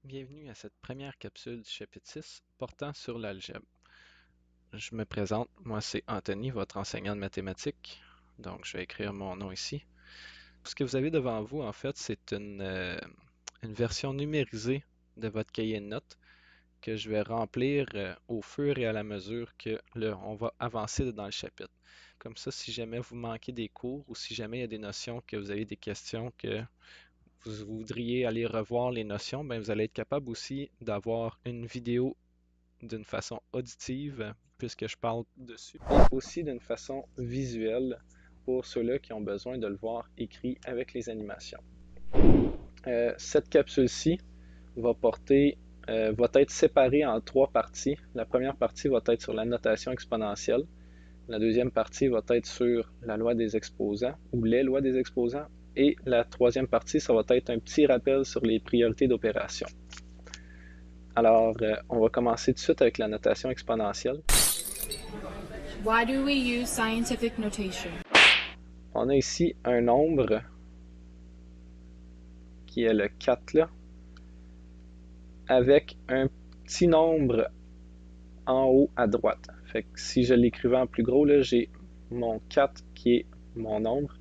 Bienvenue à cette première capsule du chapitre 6 portant sur l'algèbre. Je me présente, moi c'est Anthony, votre enseignant de mathématiques. Donc je vais écrire mon nom ici. Ce que vous avez devant vous, en fait, c'est une version numérisée de votre cahier de notes que je vais remplir au fur et à la mesure que on va avancer dans le chapitre. Comme ça, si jamais vous manquez des cours ou si jamais il y a des notions que vous avez des questions que vous voudriez aller revoir les notions, ben vous allez être capable aussi d'avoir une vidéo d'une façon auditive, puisque je parle dessus, et aussi d'une façon visuelle pour ceux-là qui ont besoin de le voir écrit avec les animations. Cette capsule-ci va être séparée en trois parties. La première partie va être sur la notation exponentielle. La deuxième partie va être sur la loi des exposants ou les lois des exposants. Et la troisième partie, ça va être un petit rappel sur les priorités d'opération. Alors, on va commencer tout de suite avec la notation exponentielle. Why do we use scientific notation? On a ici un nombre qui est le 4 là, avec un petit nombre en haut à droite. Fait que si je l'écrivais en plus gros, j'ai mon 4 qui est mon nombre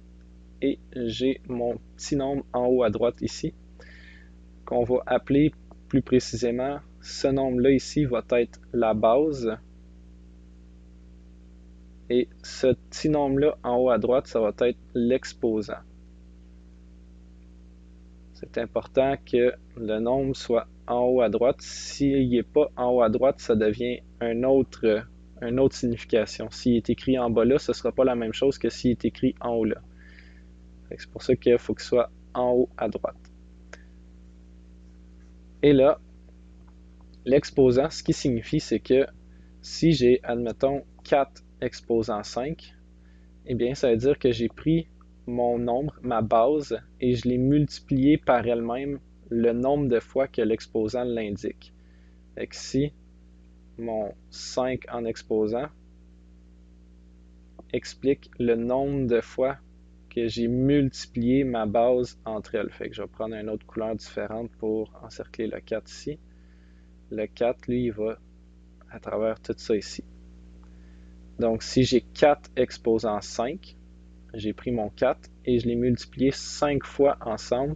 et j'ai mon petit nombre en haut à droite ici, qu'on va appeler plus précisément, ce nombre-là ici va être la base. Et ce petit nombre-là en haut à droite, ça va être l'exposant. C'est important que le nombre soit en haut à droite. S'il n'est pas en haut à droite, ça devient une autre signification. S'il est écrit en bas là, ce ne sera pas la même chose que s'il est écrit en haut là. C'est pour ça qu'il faut qu'il soit en haut à droite. Et là, l'exposant, ce qui signifie, c'est que si j'ai, admettons, 4 exposant 5, eh bien, ça veut dire que j'ai pris mon nombre, ma base, et je l'ai multiplié par elle-même le nombre de fois que l'exposant l'indique. Fait que si mon 5 en exposant explique le nombre de fois que j'ai multiplié ma base entre elles. Fait que je vais prendre une autre couleur différente pour encercler le 4 ici. Le 4, lui, il va à travers tout ça ici. Donc, si j'ai 4 exposant 5, j'ai pris mon 4 et je l'ai multiplié 5 fois ensemble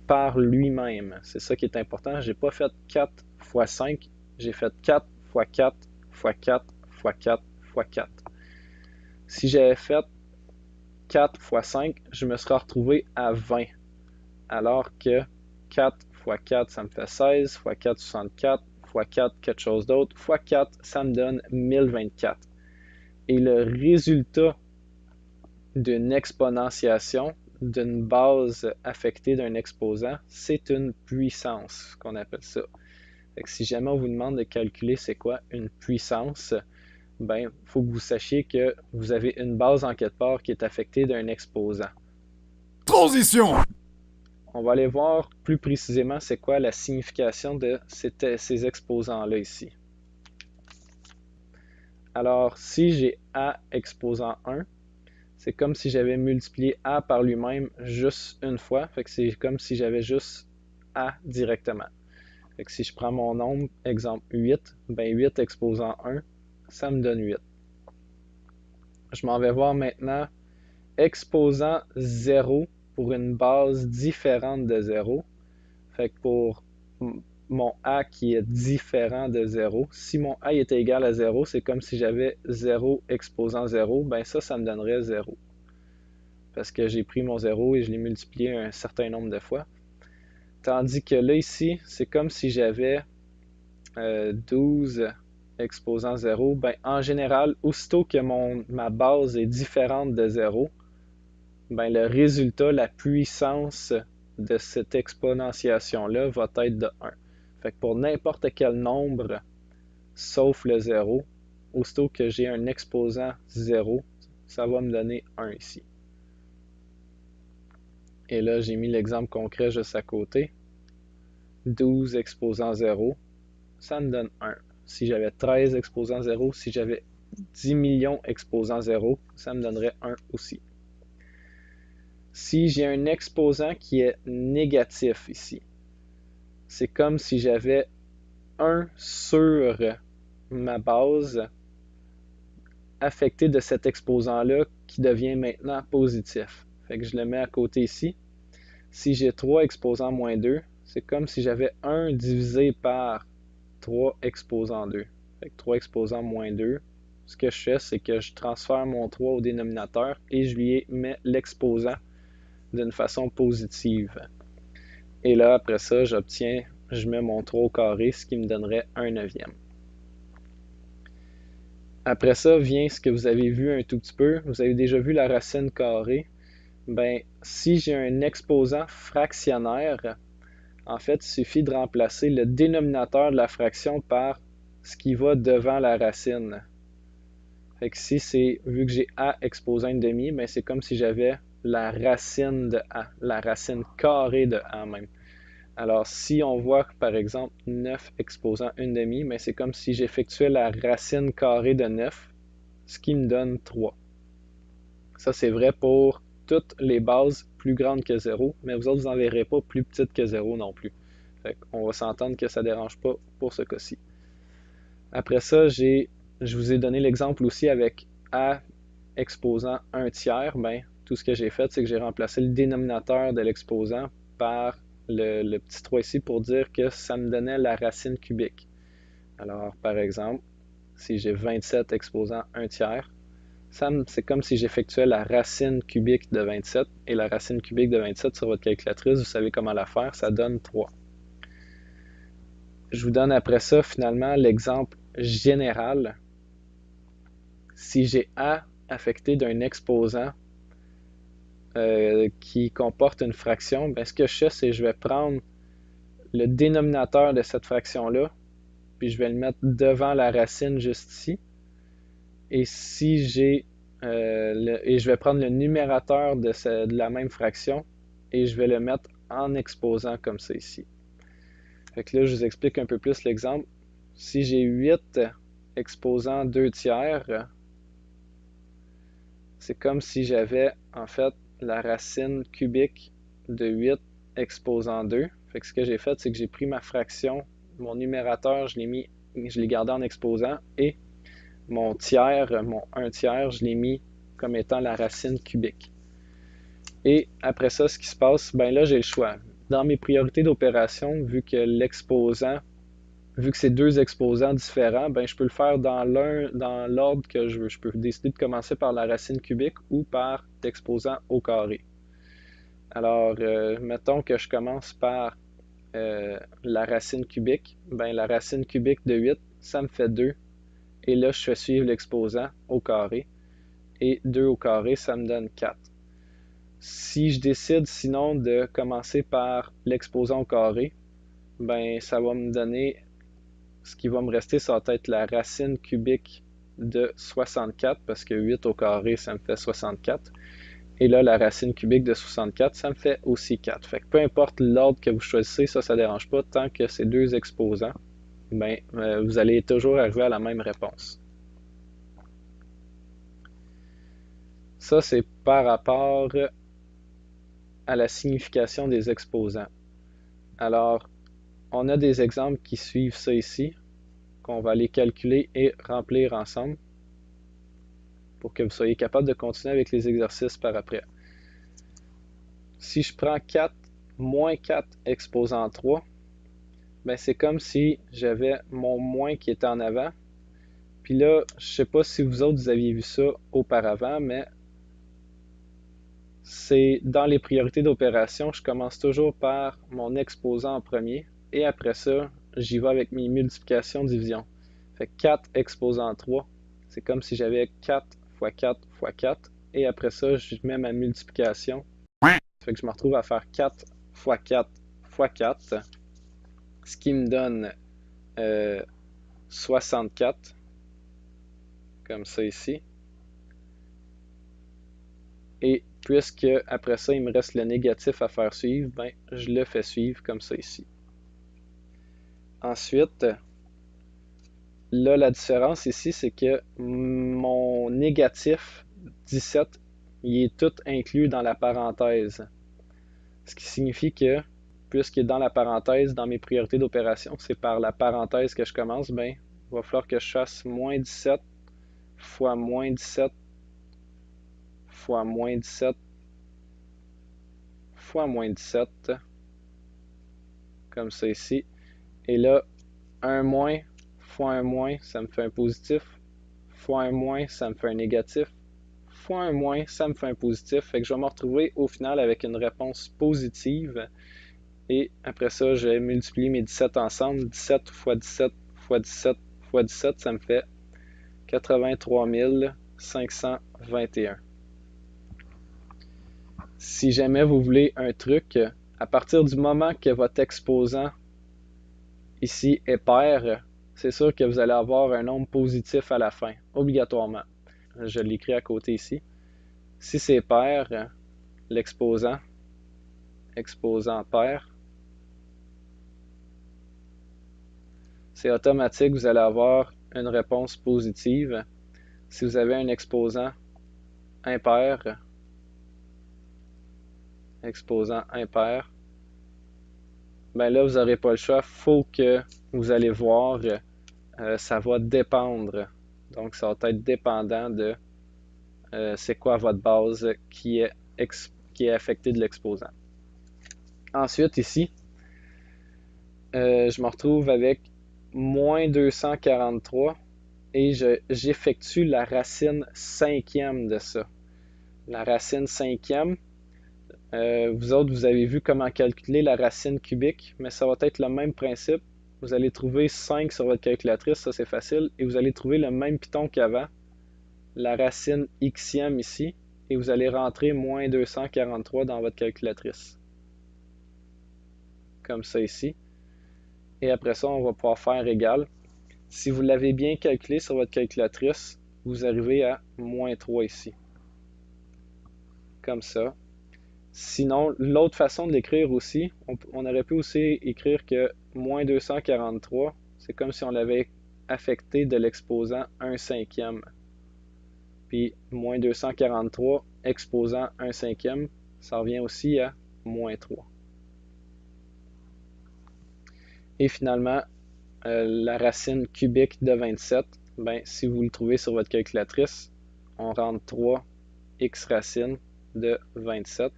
par lui-même. C'est ça qui est important. Je n'ai pas fait 4 fois 5, j'ai fait 4 fois 4 fois 4 fois 4 fois 4. Si j'avais fait 4 fois 5, je me serais retrouvé à 20. Alors que 4 fois 4, ça me fait 16, fois 4, 64, fois 4, quelque chose d'autre, fois 4, ça me donne 1024. Et le résultat d'une exponentiation, d'une base affectée d'un exposant, c'est une puissance, qu'on appelle ça. Fait que si jamais on vous demande de calculer c'est quoi une puissance, ben, il faut que vous sachiez que vous avez une base en quelque part qui est affectée d'un exposant. Transition! On va aller voir plus précisément c'est quoi la signification de ces exposants-là ici. Alors, si j'ai A exposant 1, c'est comme si j'avais multiplié A par lui-même juste une fois. Fait que c'est comme si j'avais juste A directement. Fait que si je prends mon nombre, exemple 8, ben 8 exposant 1, ça me donne 8. Je m'en vais voir maintenant exposant 0 pour une base différente de 0. Fait que pour mon A qui est différent de 0, si mon A était égal à 0, c'est comme si j'avais 0 exposant 0, ben ça me donnerait 0. Parce que j'ai pris mon 0 et je l'ai multiplié un certain nombre de fois. Tandis que là, ici, c'est comme si j'avais 12 exposant 0. Ben, en général, aussitôt que ma base est différente de 0, ben, le résultat, la puissance de cette exponentiation-là va être de 1. Fait que pour n'importe quel nombre, sauf le 0, aussitôt que j'ai un exposant 0, ça va me donner 1 ici. Et là, j'ai mis l'exemple concret juste à côté. 12 exposant 0, ça me donne 1. Si j'avais 13 exposant 0, si j'avais 10 millions exposant 0, ça me donnerait 1 aussi. Si j'ai un exposant qui est négatif ici, c'est comme si j'avais 1 sur ma base affecté de cet exposant-là qui devient maintenant positif. Fait que je le mets à côté ici. Si j'ai 3 exposant moins 2, c'est comme si j'avais 1 divisé par 3 exposant 2. Fait que 3 exposant moins 2. Ce que je fais, c'est que je transfère mon 3 au dénominateur et je lui mets l'exposant d'une façon positive. Et là, après ça, je mets mon 3 au carré, ce qui me donnerait 1 neuvième. Après ça vient ce que vous avez vu un tout petit peu. Vous avez déjà vu la racine carrée. Ben, si j'ai un exposant fractionnaire, en fait, il suffit de remplacer le dénominateur de la fraction par ce qui va devant la racine. Fait que si c'est, vu que j'ai a exposant 1 demi, ben c'est comme si j'avais la racine de a, la racine carrée de a même. Alors, si on voit, par exemple, 9 exposant 1 demi, ben c'est comme si j'effectuais la racine carrée de 9, ce qui me donne 3. Ça, c'est vrai pour toutes les bases plus grandes que 0, mais vous autres, vous n'en verrez pas plus petites que 0 non plus. Fait qu'on va s'entendre que ça ne dérange pas pour ce cas-ci. Après ça, je vous ai donné l'exemple aussi avec A exposant 1 tiers. Ben, tout ce que j'ai fait, c'est que j'ai remplacé le dénominateur de l'exposant par le petit 3 ici pour dire que ça me donnait la racine cubique. Alors, par exemple, si j'ai 27 exposant 1 tiers, c'est comme si j'effectuais la racine cubique de 27, et la racine cubique de 27 sur votre calculatrice, vous savez comment la faire, ça donne 3. Je vous donne après ça, finalement, l'exemple général. Si j'ai A affecté d'un exposant qui comporte une fraction, ben, ce que je fais, c'est que je vais prendre le dénominateur de cette fraction-là, puis je vais le mettre devant la racine juste ici. Et si j'ai et je vais prendre le numérateur de la même fraction et je vais le mettre en exposant comme ça ici. Fait que là, je vous explique un peu plus l'exemple. Si j'ai 8 exposant 2 tiers, c'est comme si j'avais en fait la racine cubique de 8 exposant 2. Fait que ce que j'ai fait, c'est que j'ai pris ma fraction, mon numérateur, je l'ai gardé en exposant, et mon tiers, mon 1 tiers, je l'ai mis comme étant la racine cubique. Et après ça, ce qui se passe, ben là, j'ai le choix. Dans mes priorités d'opération, vu que c'est 2 exposants différents, ben je peux le faire dans l'ordre que je veux. Je peux décider de commencer par la racine cubique ou par l'exposant au carré. Alors, mettons que je commence par la racine cubique. Ben, la racine cubique de 8, ça me fait 2. Et là, je fais suivre l'exposant au carré. Et 2 au carré, ça me donne 4. Si je décide sinon de commencer par l'exposant au carré, ben ça va me donner, ce qui va me rester, ça va être la racine cubique de 64, parce que 8 au carré, ça me fait 64. Et là, la racine cubique de 64, ça me fait aussi 4. Fait que peu importe l'ordre que vous choisissez, ça ne dérange pas, tant que c'est 2 exposants, ben, vous allez toujours arriver à la même réponse. Ça, c'est par rapport à la signification des exposants. Alors, on a des exemples qui suivent ça ici, qu'on va aller calculer et remplir ensemble pour que vous soyez capable de continuer avec les exercices par après. Si je prends 4 moins 4 exposant 3, ben c'est comme si j'avais mon moins qui était en avant. Puis là, je ne sais pas si vous autres vous aviez vu ça auparavant, mais c'est dans les priorités d'opération, je commence toujours par mon exposant en premier et après ça, j'y vais avec mes multiplications-divisions. Fait 4 exposant 3, c'est comme si j'avais 4 fois 4 fois 4 et après ça, je mets ma multiplication. Fait que je me retrouve à faire 4 fois 4 fois 4, ce qui me donne 64, comme ça ici. Et puisque après ça, il me reste le négatif à faire suivre, ben, je le fais suivre comme ça ici. Ensuite, là, la différence ici, c'est que mon négatif 17, il est tout inclus dans la parenthèse. Ce qui signifie que puisqu'il est dans la parenthèse, dans mes priorités d'opération, c'est par la parenthèse que je commence, ben, il va falloir que je fasse moins 17 fois moins 17 fois moins 17 fois moins 17, comme ça ici. Et là, 1 moins fois 1 moins, ça me fait un positif, fois 1 moins, ça me fait un négatif, fois 1 moins, ça me fait un positif. Fait que je vais me retrouver au final avec une réponse positive. Et après ça, je vais multiplier mes 17 ensemble. 17 fois 17 fois 17 fois 17, ça me fait 83 521. Si jamais vous voulez un truc, à partir du moment que votre exposant ici est pair, c'est sûr que vous allez avoir un nombre positif à la fin, obligatoirement. Je l'écris à côté ici. Si c'est pair, l'exposant, exposant pair, c'est automatique, vous allez avoir une réponse positive. Si vous avez un exposant impair, exposant impair, ben là, vous n'aurez pas le choix. Il faut que vous allez voir, ça va dépendre. Donc, ça va être dépendant de c'est quoi votre base qui est affectée de l'exposant. Ensuite, ici, je me retrouve avec moins 243 et j'effectue la racine cinquième de ça. La racine cinquième, vous autres, vous avez vu comment calculer la racine cubique, mais ça va être le même principe. Vous allez trouver 5 sur votre calculatrice, ça c'est facile, et vous allez trouver le même piton qu'avant, la racine xième ici, et vous allez rentrer moins 243 dans votre calculatrice. Comme ça ici. Et après ça, on va pouvoir faire égal. Si vous l'avez bien calculé sur votre calculatrice, vous arrivez à moins 3 ici. Comme ça. Sinon, l'autre façon de l'écrire aussi, on aurait pu aussi écrire que moins 243, c'est comme si on l'avait affecté de l'exposant 1 cinquième. Puis moins 243 exposant 1 cinquième, ça revient aussi à moins 3. Et finalement, la racine cubique de 27, ben, si vous le trouvez sur votre calculatrice, on rentre 3 x racine de 27.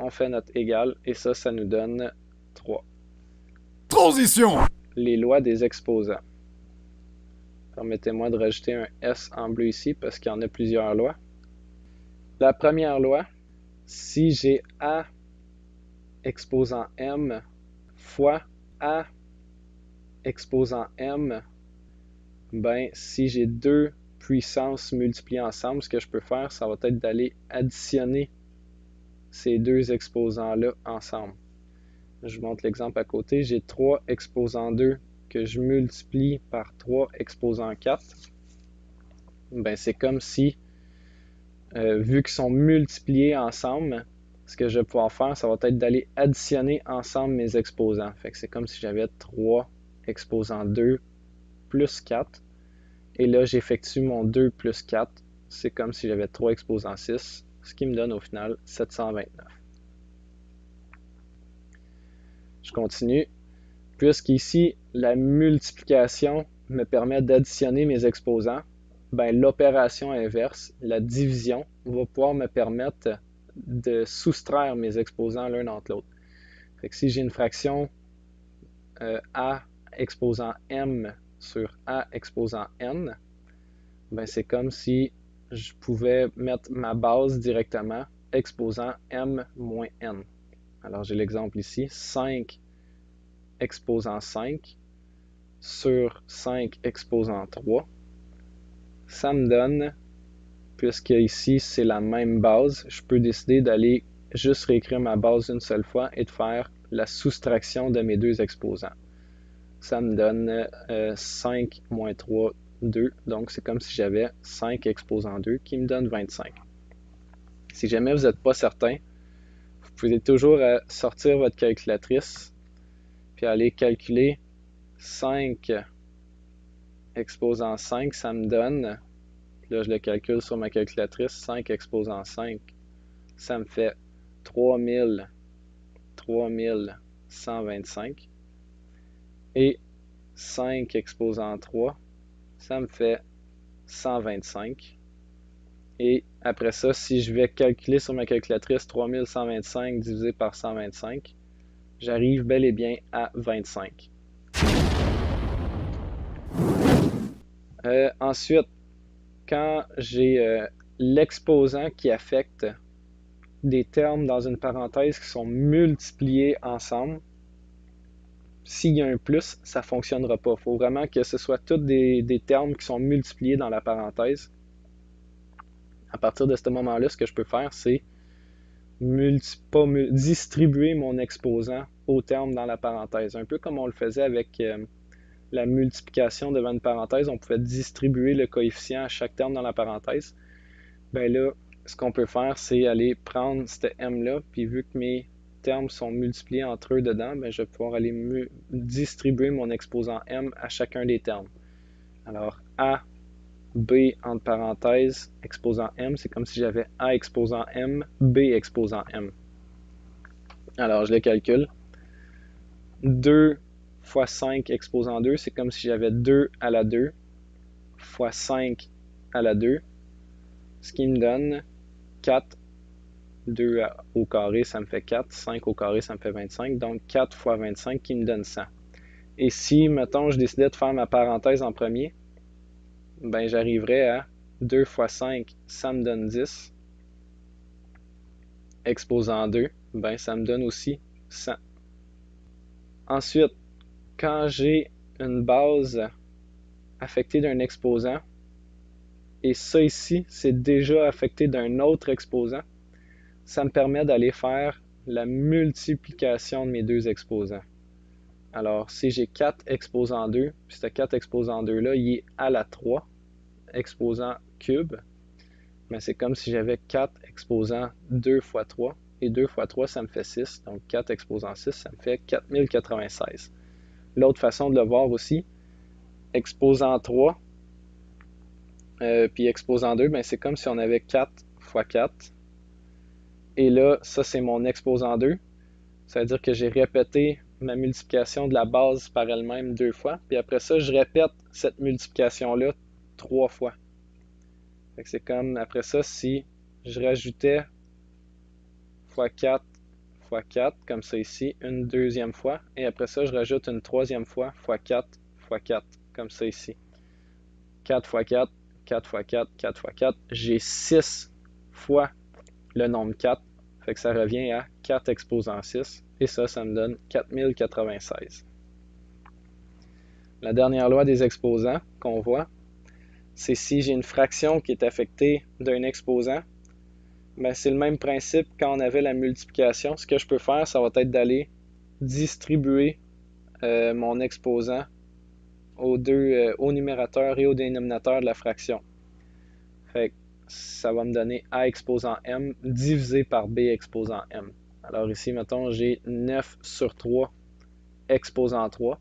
On fait notre égal et ça nous donne 3. Transition! Les lois des exposants. Permettez-moi de rajouter un S en bleu ici parce qu'il y en a plusieurs lois. La première loi, si j'ai A exposant M fois A exposant M, ben si j'ai deux puissances multipliées ensemble, ce que je peux faire, ça va être d'aller additionner ces deux exposants-là ensemble. Je vous montre l'exemple à côté. J'ai 3 exposant 2 que je multiplie par 3 exposant 4. Ben, c'est comme si, vu qu'ils sont multipliés ensemble, ce que je vais pouvoir faire, ça va être d'aller additionner ensemble mes exposants. Fait que c'est comme si j'avais 3 exposant 2 plus 4. Et là, j'effectue mon 2 plus 4. C'est comme si j'avais 3 exposant 6, ce qui me donne au final 729. Je continue. Puisqu'ici, la multiplication me permet d'additionner mes exposants, ben, l'opération inverse, la division, va pouvoir me permettre de soustraire mes exposants l'un entre l'autre. Fait que si j'ai une fraction A exposant M sur A exposant N, ben, c'est comme si je pouvais mettre ma base directement exposant M moins N. Alors j'ai l'exemple ici, 5 exposant 5 sur 5 exposant 3. Ça me donne, puisque ici c'est la même base, je peux décider d'aller juste réécrire ma base une seule fois et de faire la soustraction de mes deux exposants. Ça me donne 5 moins 3, 2. Donc c'est comme si j'avais 5 exposant 2 qui me donne 25. Si jamais vous n'êtes pas certain, vous pouvez toujours sortir votre calculatrice puis aller calculer 5 exposant 5, ça me donne, là je le calcule sur ma calculatrice, 5 exposant 5, ça me fait 3000 125. Et 5 exposant 3, ça me fait 125. Et après ça, si je vais calculer sur ma calculatrice 3125 divisé par 125, j'arrive bel et bien à 25. Ensuite, quand j'ai l'exposant qui affecte des termes dans une parenthèse qui sont multipliés ensemble, s'il y a un plus, ça ne fonctionnera pas. Il faut vraiment que ce soit tous des termes qui sont multipliés dans la parenthèse. À partir de ce moment-là, ce que je peux faire, c'est distribuer mon exposant au terme dans la parenthèse. Un peu comme on le faisait avec la multiplication devant une parenthèse, on pouvait distribuer le coefficient à chaque terme dans la parenthèse. Ben là, ce qu'on peut faire, c'est aller prendre cette m-là, puis vu que mes termes sont multipliés entre eux dedans, ben je vais pouvoir aller distribuer mon exposant m à chacun des termes. Alors, a, b entre parenthèses, exposant m, c'est comme si j'avais a exposant m, b exposant m. Alors, je le calcule. 2 fois 5 exposant 2, c'est comme si j'avais 2 à la 2 fois 5 à la 2, ce qui me donne 4. 2 au carré, ça me fait 4. 5 au carré, ça me fait 25. Donc, 4 fois 25 qui me donne 100. Et si, mettons, je décidais de faire ma parenthèse en premier, ben j'arriverais à 2 fois 5, ça me donne 10. Exposant 2, ben ça me donne aussi 100. Ensuite, quand j'ai une base affectée d'un exposant, et ça ici, c'est déjà affecté d'un autre exposant, ça me permet d'aller faire la multiplication de mes deux exposants. Alors, si j'ai 4 exposant 2, puis ce 4 exposant 2-là, il est à la 3, exposant cube, mais c'est comme si j'avais 4 exposant 2 fois 3, et 2 fois 3, ça me fait 6, donc 4 exposant 6, ça me fait 4096. L'autre façon de le voir aussi, exposant 3, puis exposant 2, ben c'est comme si on avait 4 fois 4, et là, ça c'est mon exposant 2, ça veut dire que j'ai répété ma multiplication de la base par elle-même 2 fois, puis après ça, je répète cette multiplication-là 3 fois. C'est comme, après ça, si je rajoutais fois 4 fois 4, comme ça ici, une deuxième fois, et après ça, je rajoute une troisième fois fois 4 fois 4, comme ça ici. 4 fois 4, 4 fois 4, 4 fois 4, j'ai 6 fois le nombre 4, fait que ça revient à 4 exposant 6, et ça me donne 4096. La dernière loi des exposants qu'on voit, c'est si j'ai une fraction qui est affectée d'un exposant, ben c'est le même principe quand on avait la multiplication. Ce que je peux faire, ça va être d'aller distribuer mon exposant au numérateur et au dénominateur de la fraction. Fait que ça va me donner A exposant M divisé par B exposant M. Alors ici, mettons, j'ai 9 sur 3 exposant 3.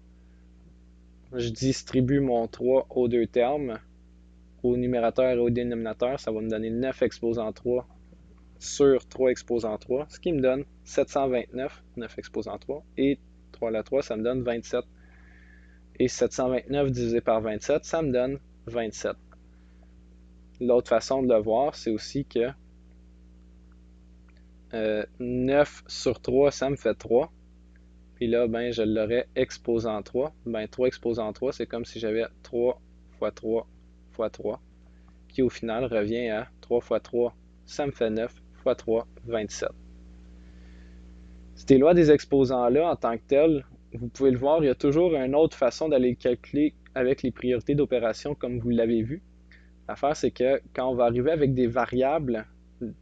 Je distribue mon 3 aux deux termes, au numérateur et au dénominateur. Ça va me donner 9 exposant 3 sur 3 exposant 3, ce qui me donne 729, 9 exposant 3, et 3 à la 3, ça me donne 27. Et 729 divisé par 27, ça me donne 27. L'autre façon de le voir, c'est aussi que 9 sur 3, ça me fait 3. Puis là, ben, je l'aurais exposant 3. Ben, 3 exposant 3, c'est comme si j'avais 3 fois 3 fois 3, qui au final revient à 3 fois 3, ça me fait 9 fois 3, 27. Ces lois des exposants-là, en tant que telles, vous pouvez le voir, il y a toujours une autre façon d'aller calculer avec les priorités d'opération, comme vous l'avez vu. L'affaire, c'est que quand on va arriver avec des variables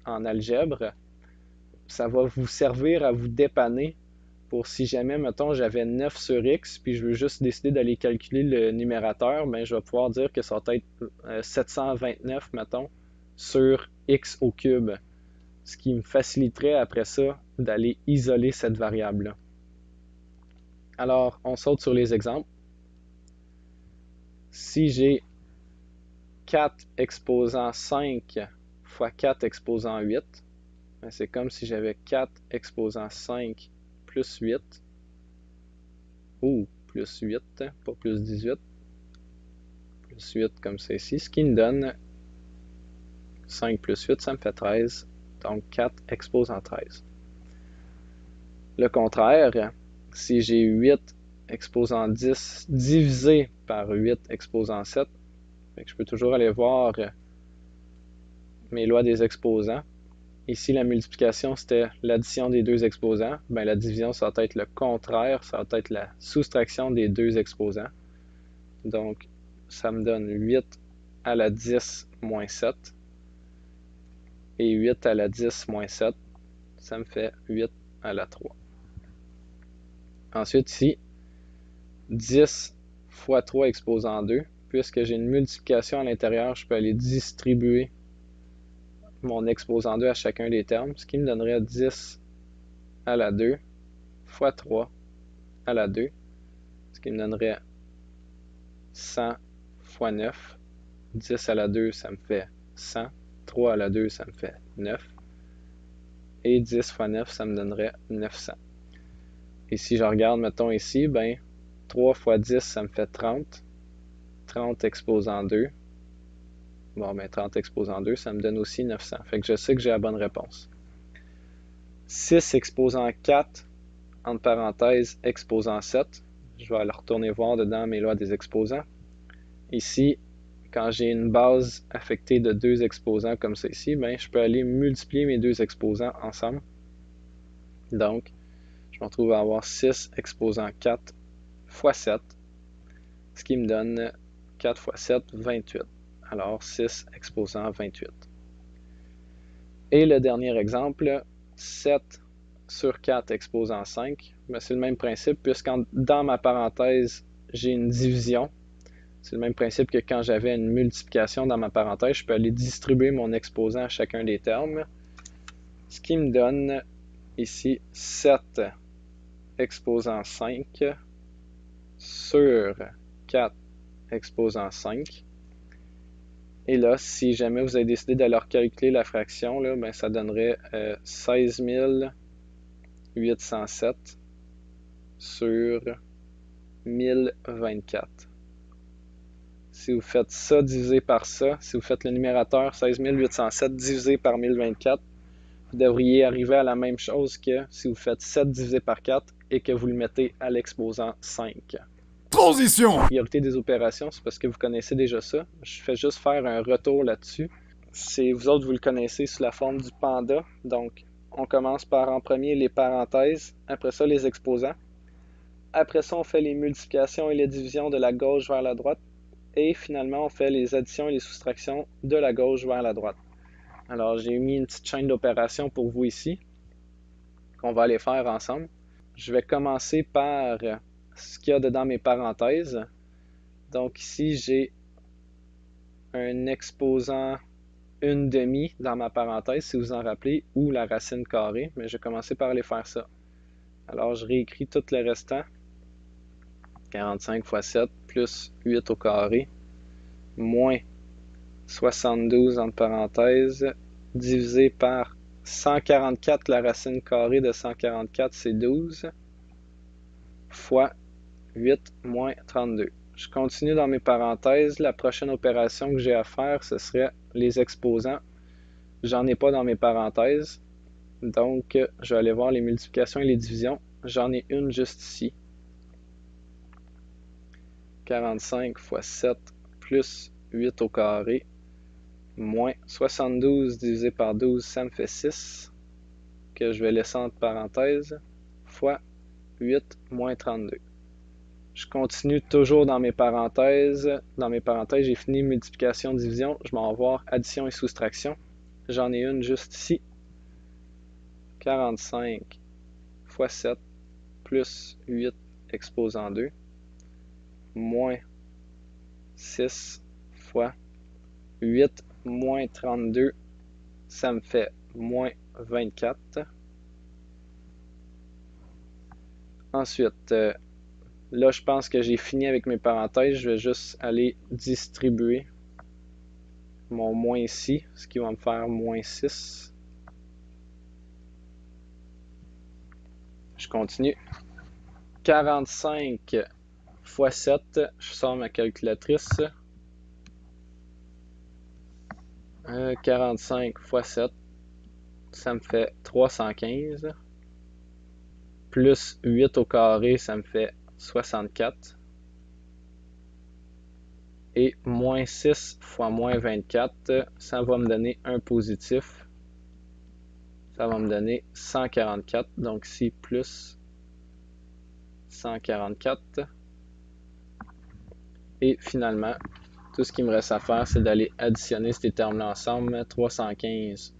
en algèbre, ça va vous servir à vous dépanner pour si jamais, mettons, j'avais 9 sur x, puis je veux juste décider d'aller calculer le numérateur, ben, je vais pouvoir dire que ça va être 729, mettons, sur x au cube, ce qui me faciliterait après ça d'aller isoler cette variable-là. Alors, on saute sur les exemples. Si j'ai 4 exposant 5 fois 4 exposant 8, ben c'est comme si j'avais 4 exposant 5 plus 8, ou plus 8, pas plus 18. Plus 8 comme c'est ici, ce qui me donne 5 plus 8, ça me fait 13. Donc 4 exposant 13. Le contraire, si j'ai 8 exposant 10 divisé par 8 exposant 7, je peux toujours aller voir mes lois des exposants. Ici, la multiplication, c'était l'addition des deux exposants. Ben, la division, ça va être le contraire, ça va être la soustraction des deux exposants. Donc, ça me donne 8 à la 10 moins 7. Et 8 à la 10 moins 7, ça me fait 8 à la 3. Ensuite, ici, 10 fois 3 exposant 2. Puisque j'ai une multiplication à l'intérieur, je peux aller distribuer mon exposant 2 à chacun des termes, ce qui me donnerait 10 à la 2 fois 3 à la 2, ce qui me donnerait 100 fois 9. 10 à la 2, ça me fait 100. 3 à la 2, ça me fait 9. Et 10 fois 9, ça me donnerait 900. Et si je regarde, mettons ici, ben 3 fois 10, ça me fait 30. 30 exposant 2. Bon, ben 30 exposant 2, ça me donne aussi 900. Fait que je sais que j'ai la bonne réponse. 6 exposant 4, entre parenthèses, exposant 7. Je vais aller retourner voir dedans mes lois des exposants. Ici, quand j'ai une base affectée de deux exposants comme ça ici, ben, je peux aller multiplier mes deux exposants ensemble. Donc, je me retrouve à avoir 6 exposant 4 fois 7, ce qui me donne 4 fois 7, 28. Alors, 6 exposant 28. Et le dernier exemple, 7 sur 4 exposant 5, ben, c'est le même principe, puisque dans ma parenthèse, j'ai une division. C'est le même principe que quand j'avais une multiplication dans ma parenthèse, je peux aller distribuer mon exposant à chacun des termes, ce qui me donne ici 7 exposant 5 sur 4 exposant 5. Et là, si jamais vous avez décidé d'aller calculer la fraction, là, ben, ça donnerait 16 807 sur 1024. Si vous faites ça divisé par ça, si vous faites le numérateur 16 807 divisé par 1024, vous devriez arriver à la même chose que si vous faites 7 divisé par 4 et que vous le mettez à l'exposant 5. Transition! La priorité des opérations, c'est parce que vous connaissez déjà ça. Je fais juste faire un retour là-dessus. C'est vous autres, vous le connaissez sous la forme du panda. Donc, on commence par en premier les parenthèses, après ça les exposants. Après ça, on fait les multiplications et les divisions de la gauche vers la droite. Et finalement, on fait les additions et les soustractions de la gauche vers la droite. Alors, j'ai mis une petite chaîne d'opérations pour vous ici, qu'on va aller faire ensemble. Je vais commencer par ce qu'il y a dedans mes parenthèses. Donc ici, j'ai un exposant une demi dans ma parenthèse, si vous en rappelez, ou la racine carrée, mais je vais commencer par aller faire ça. Alors, je réécris tout le restant. 45 fois 7 plus 8 au carré, moins 72 entre parenthèses, divisé par 144, la racine carrée de 144, c'est 12, fois 8 moins 32. Je continue dans mes parenthèses. La prochaine opération que j'ai à faire, ce serait les exposants. J'en ai pas dans mes parenthèses. Donc, je vais aller voir les multiplications et les divisions. J'en ai une juste ici. 45 fois 7 plus 8 au carré, moins 72 divisé par 12, ça me fait 6, que je vais laisser entre parenthèses, fois 8 moins 32. Je continue toujours dans mes parenthèses. Dans mes parenthèses, j'ai fini multiplication, division. Je m'en vais voir addition et soustraction. J'en ai une juste ici. 45 fois 7 plus 8 exposant 2, moins 6 fois 8 moins 32, ça me fait moins 24. Ensuite, là, je pense que j'ai fini avec mes parenthèses. Je vais juste aller distribuer mon moins ici, ce qui va me faire moins 6. Je continue. 45 fois 7, je sors ma calculatrice. 45 fois 7, ça me fait 315. Plus 8 au carré, ça me fait 64. Et moins 6 fois moins 24, ça va me donner un positif. Ça va me donner 144. Donc ici, plus 144. Et finalement, tout ce qu'il me reste à faire, c'est d'aller additionner ces termes-là ensemble. 315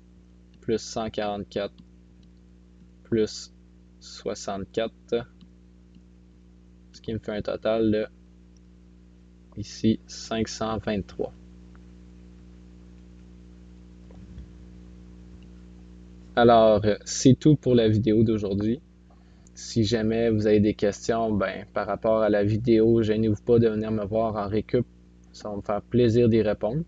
plus 144 plus 64. Ce qui me fait un total de, ici, 523. Alors, c'est tout pour la vidéo d'aujourd'hui. Si jamais vous avez des questions par rapport à la vidéo, gênez-vous pas de venir me voir en récup. Ça va me faire plaisir d'y répondre.